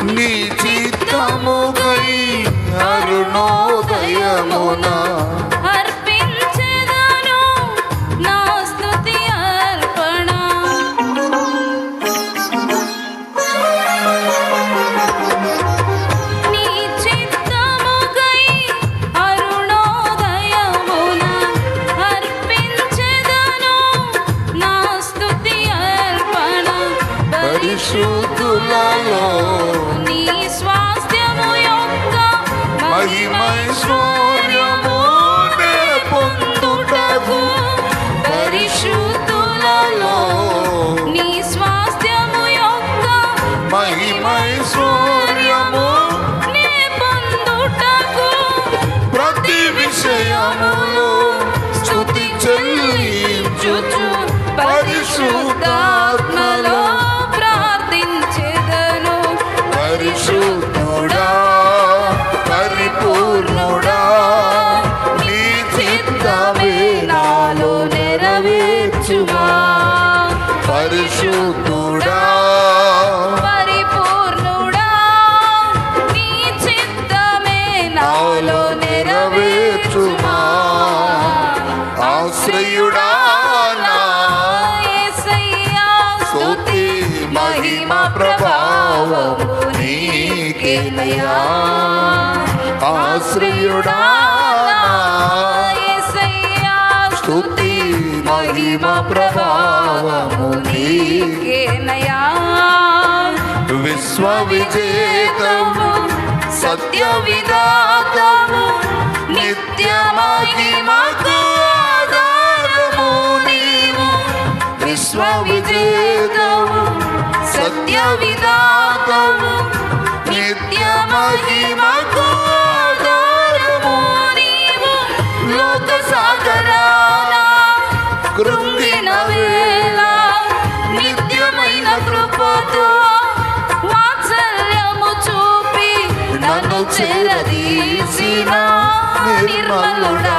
నీ చిత్తముకై అరుణోదయమున అర్పించెదను నా స్తుతి అర్పణ. నీ చిత్తముకై అరుణోదయమున అర్పించెదను నా స్తుతి అర్పణ. పరిశుద్ధులలో నీ స్వాస్థ్యము యొక్క మహిమైశ్వర్యము నే పొందుటకు పరిశుద్ధులలో నీ స్వాస్థ్యము యొక్క మహిమైశ్వర్యము నీ పొందుటకు ప్రతి విషయములో స్తుతి చెల్లించుచు పరిశుద్ధాత్మలో ప్రార్థించెదను. పరిశుద్ధుడా పరిపూర్ణుడా నీ చిత్తమే నాలో నెరవేర్చుమా. పరిశుద్ధుడా పరిపూర్ణుడా నీ చిత్తమే నాలో నెరవేర్చుమా. ఆశ్రయుడా నా యేసయ్యా స్తుతి మహిమ ప్రభావము నీకేనయ్యా. ఆశ్రయుడా నా యేసయ్యా స్తుతి మహిమ ప్రభావము నీకేనయ్యా. విశ్వ విజేతము సత్య విధాతము నిత్య మహిమకు ఆధారము నీవు. విశ్వ విజేతము సత్య విధాతము నిత్య మహిమకు ఆధారము నీవు లోక సాగరాన కృంగిన వేళ నిత్యమైన కృపతో వాత్సల్యము చూపి నన్ను చేరదీసిన నిర్మలుడా.